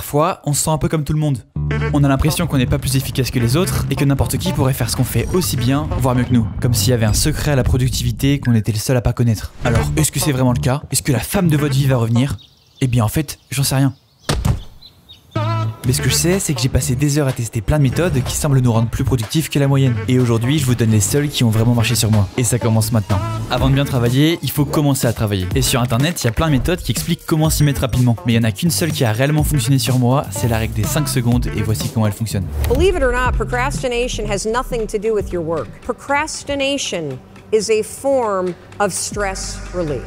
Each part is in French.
parfois, on se sent un peu comme tout le monde. On a l'impression qu'on n'est pas plus efficace que les autres et que n'importe qui pourrait faire ce qu'on fait aussi bien, voire mieux que nous. Comme s'il y avait un secret à la productivité qu'on était le seul à pas connaître. Alors, est-ce que c'est vraiment le cas? Est-ce que la femme de votre vie va revenir? Eh bien en fait, j'en sais rien. Mais ce que je sais, c'est que j'ai passé des heures à tester plein de méthodes qui semblent nous rendre plus productifs que la moyenne. Et aujourd'hui, je vous donne les seules qui ont vraiment marché sur moi. Et ça commence maintenant. Avant de bien travailler, il faut commencer à travailler. Et sur internet, il y a plein de méthodes qui expliquent comment s'y mettre rapidement. Mais il n'y en a qu'une seule qui a réellement fonctionné sur moi, c'est la règle des 5 secondes et voici comment elle fonctionne. Believe it or not, procrastination has nothing to do with your work. Procrastination is a form of stress relief.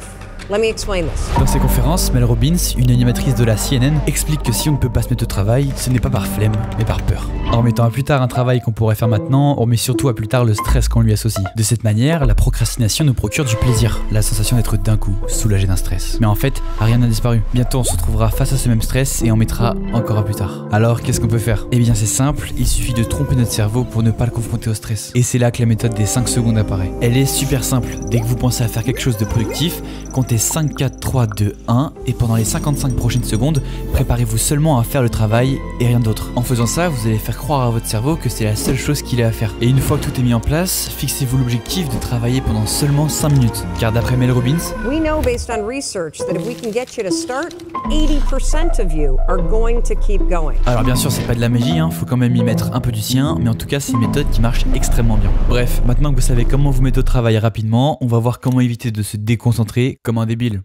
Let me explain this. Dans ses conférences, Mel Robbins, une animatrice de la CNN, explique que si on ne peut pas se mettre au travail, ce n'est pas par flemme, mais par peur. En remettant à plus tard un travail qu'on pourrait faire maintenant, on remet surtout à plus tard le stress qu'on lui associe. De cette manière, la procrastination nous procure du plaisir, la sensation d'être d'un coup soulagé d'un stress. Mais en fait, rien n'a disparu. Bientôt, on se retrouvera face à ce même stress et on mettra encore à plus tard. Alors, qu'est-ce qu'on peut faire? Eh bien, c'est simple, il suffit de tromper notre cerveau pour ne pas le confronter au stress. Et c'est là que la méthode des 5 secondes apparaît. Elle est super simple. Dès que vous pensez à faire quelque chose de productif, comptez 5, 4, 3, 2, 1 et pendant les 55 prochaines secondes, préparez-vous seulement à faire le travail et rien d'autre. En faisant ça, vous allez faire croire à votre cerveau que c'est la seule chose qu'il a à faire. Et une fois que tout est mis en place, fixez-vous l'objectif de travailler pendant seulement 5 minutes. Car d'après Mel Robbins, We know based on research that if we can get you to start, 80% of you are going to keep going. alors bien sûr c'est pas de la magie, faut quand même y mettre un peu du sien, mais en tout cas c'est une méthode qui marche extrêmement bien. Bref, maintenant que vous savez comment vous mettre au travail rapidement, on va voir comment éviter de se déconcentrer comme un débile.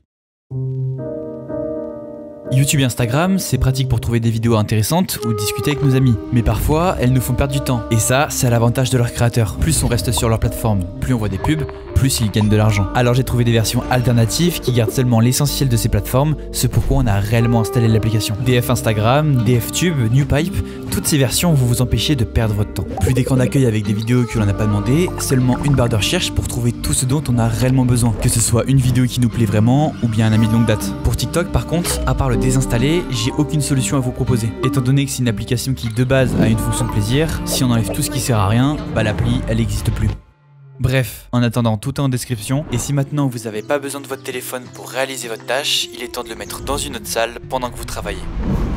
YouTube et Instagram, c'est pratique pour trouver des vidéos intéressantes ou discuter avec nos amis. Mais parfois, elles nous font perdre du temps. Et ça, c'est à l'avantage de leurs créateurs. Plus on reste sur leur plateforme, plus on voit des pubs, plus ils gagnent de l'argent. Alors j'ai trouvé des versions alternatives qui gardent seulement l'essentiel de ces plateformes, ce pourquoi on a réellement installé l'application. DF Instagram, DF Tube, NewPipe, toutes ces versions vont vous empêcher de perdre votre temps. Plus d'écran d'accueil avec des vidéos que l'on n'a pas demandé, seulement une barre de recherche pour trouver tout ce dont on a réellement besoin. Que ce soit une vidéo qui nous plaît vraiment ou bien un ami de longue date. Pour TikTok par contre, à part le désinstaller, j'ai aucune solution à vous proposer. Étant donné que c'est une application qui de base a une fonction de plaisir, si on enlève tout ce qui sert à rien, bah l'appli elle n'existe plus. Bref, en attendant, tout est en description. Et si maintenant vous n'avez pas besoin de votre téléphone pour réaliser votre tâche, il est temps de le mettre dans une autre salle pendant que vous travaillez.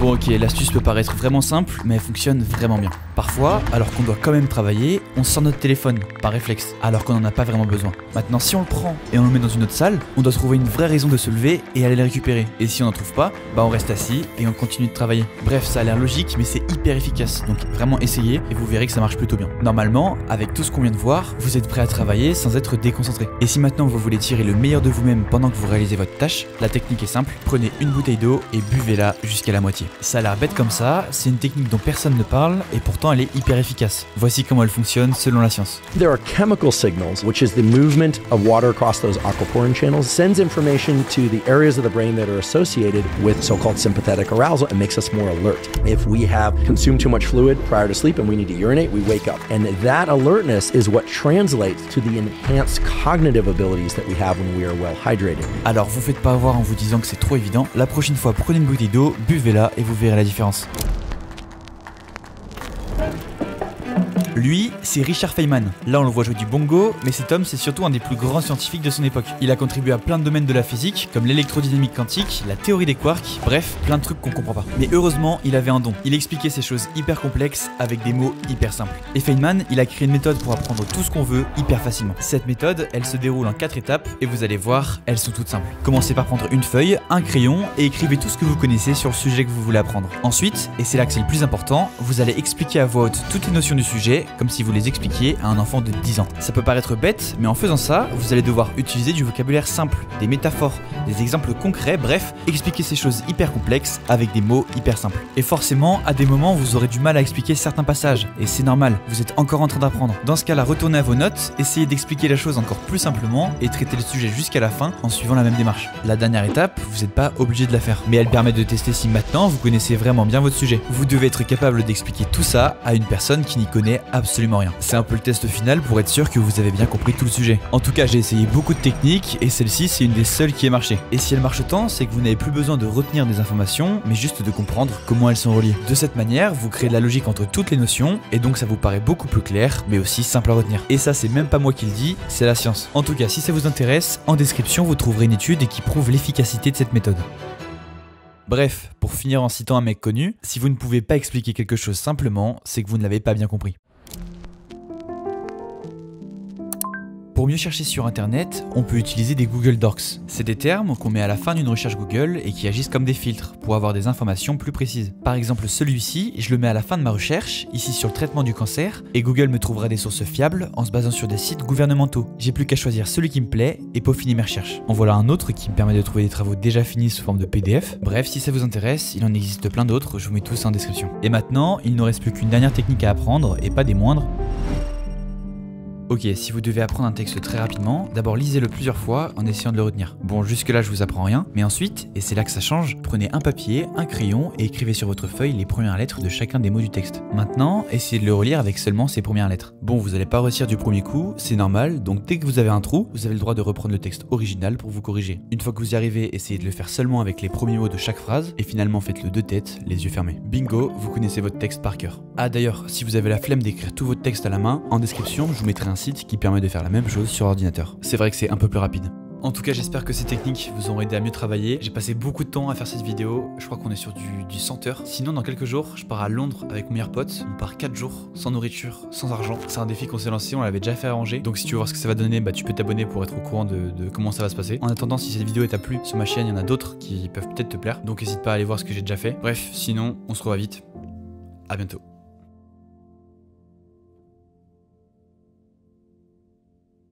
Bon ok, l'astuce peut paraître vraiment simple, mais elle fonctionne vraiment bien. Parfois, alors qu'on doit quand même travailler, on sort notre téléphone, par réflexe, alors qu'on n'en a pas vraiment besoin. Maintenant, si on le prend et on le met dans une autre salle, on doit trouver une vraie raison de se lever et aller le récupérer. Et si on n'en trouve pas, bah on reste assis et on continue de travailler. Bref, ça a l'air logique, mais c'est hyper efficace. Donc vraiment essayez et vous verrez que ça marche plutôt bien. Normalement, avec tout ce qu'on vient de voir, vous êtes prêt à travailler sans être déconcentré. Et si maintenant vous voulez tirer le meilleur de vous-même pendant que vous réalisez votre tâche, la technique est simple, prenez une bouteille d'eau et buvez-la jusqu'à la moitié. Ça a l'air bête comme ça, c'est une technique dont personne ne parle et pourtant elle est hyper efficace. Voici comment elle fonctionne selon la science. There are chemical signals, which is the movement of water across those aquaporin channels, sends information to the areas of the brain that are associated with so-called sympathetic arousal and makes us more alert. If we have consumed too much fluid prior to sleep and we need to urinate, we wake up. And that alertness is what translates to the enhanced cognitive abilities that we have when we are well hydrated. Alors vous faites pas avoir en vous disant que c'est trop évident, la prochaine fois prenez une bouteille d'eau, buvez-la et vous verrez la différence. Lui, c'est Richard Feynman. Là, on le voit jouer du bongo, mais cet homme, c'est surtout un des plus grands scientifiques de son époque. Il a contribué à plein de domaines de la physique, comme l'électrodynamique quantique, la théorie des quarks, bref, plein de trucs qu'on comprend pas. Mais heureusement, il avait un don. Il expliquait ces choses hyper complexes avec des mots hyper simples. Et Feynman, il a créé une méthode pour apprendre tout ce qu'on veut hyper facilement. Cette méthode, elle se déroule en 4 étapes, et vous allez voir, elles sont toutes simples. Commencez par prendre une feuille, un crayon, et écrivez tout ce que vous connaissez sur le sujet que vous voulez apprendre. Ensuite, et c'est là que c'est le plus important, vous allez expliquer à voix haute toutes les notions du sujet, comme si vous les expliquiez à un enfant de 10 ans. Ça peut paraître bête, mais en faisant ça, vous allez devoir utiliser du vocabulaire simple, des métaphores, des exemples concrets, bref, expliquer ces choses hyper complexes avec des mots hyper simples. Et forcément, à des moments, vous aurez du mal à expliquer certains passages, et c'est normal, vous êtes encore en train d'apprendre. Dans ce cas-là, retournez à vos notes, essayez d'expliquer la chose encore plus simplement, et traitez le sujet jusqu'à la fin en suivant la même démarche. La dernière étape, vous n'êtes pas obligé de la faire, mais elle permet de tester si maintenant vous connaissez vraiment bien votre sujet. Vous devez être capable d'expliquer tout ça à une personne qui n'y connaît absolument rien. C'est un peu le test final pour être sûr que vous avez bien compris tout le sujet. En tout cas, j'ai essayé beaucoup de techniques et celle-ci, c'est une des seules qui ait marché. Et si elle marche tant, c'est que vous n'avez plus besoin de retenir des informations, mais juste de comprendre comment elles sont reliées. De cette manière, vous créez de la logique entre toutes les notions et donc ça vous paraît beaucoup plus clair, mais aussi simple à retenir. Et ça, c'est même pas moi qui le dis, c'est la science. En tout cas, si ça vous intéresse, en description, vous trouverez une étude qui prouve l'efficacité de cette méthode. Bref, pour finir en citant un mec connu, si vous ne pouvez pas expliquer quelque chose simplement, c'est que vous ne l'avez pas bien compris. Pour mieux chercher sur internet, on peut utiliser des Google Docs. C'est des termes qu'on met à la fin d'une recherche Google et qui agissent comme des filtres pour avoir des informations plus précises. Par exemple, celui-ci, je le mets à la fin de ma recherche, ici sur le traitement du cancer, et Google me trouvera des sources fiables en se basant sur des sites gouvernementaux. J'ai plus qu'à choisir celui qui me plaît et peaufiner mes recherches. En voilà un autre qui me permet de trouver des travaux déjà finis sous forme de PDF. Bref, si ça vous intéresse, il en existe plein d'autres, je vous mets tous en description. Et maintenant, il ne reste plus qu'une dernière technique à apprendre, et pas des moindres. Ok, si vous devez apprendre un texte très rapidement, d'abord lisez-le plusieurs fois en essayant de le retenir. Bon, jusque là je vous apprends rien, mais ensuite, et c'est là que ça change, prenez un papier, un crayon et écrivez sur votre feuille les premières lettres de chacun des mots du texte. Maintenant, essayez de le relire avec seulement ces premières lettres. Bon, vous n'allez pas réussir du premier coup, c'est normal, donc dès que vous avez un trou, vous avez le droit de reprendre le texte original pour vous corriger. Une fois que vous y arrivez, essayez de le faire seulement avec les premiers mots de chaque phrase, et finalement faites-le de tête, les yeux fermés. Bingo, vous connaissez votre texte par cœur. Ah d'ailleurs, si vous avez la flemme d'écrire tout votre texte à la main, en description, je vous mettrai un site qui permet de faire la même chose sur ordinateur. C'est vrai que c'est un peu plus rapide. En tout cas, j'espère que ces techniques vous auront aidé à mieux travailler. J'ai passé beaucoup de temps à faire cette vidéo. Je crois qu'on est sur du 100 heures. Sinon, dans quelques jours, je pars à Londres avec mon meilleur pote. On part 4 jours, sans nourriture, sans argent. C'est un défi qu'on s'est lancé, on l'avait déjà fait arranger. Donc si tu veux voir ce que ça va donner, bah tu peux t'abonner pour être au courant de comment ça va se passer. En attendant, si cette vidéo t'a plu, sur ma chaîne, il y en a d'autres qui peuvent peut-être te plaire. Donc n'hésite pas à aller voir ce que j'ai déjà fait. Bref, sinon, on se revoit vite. À bientôt.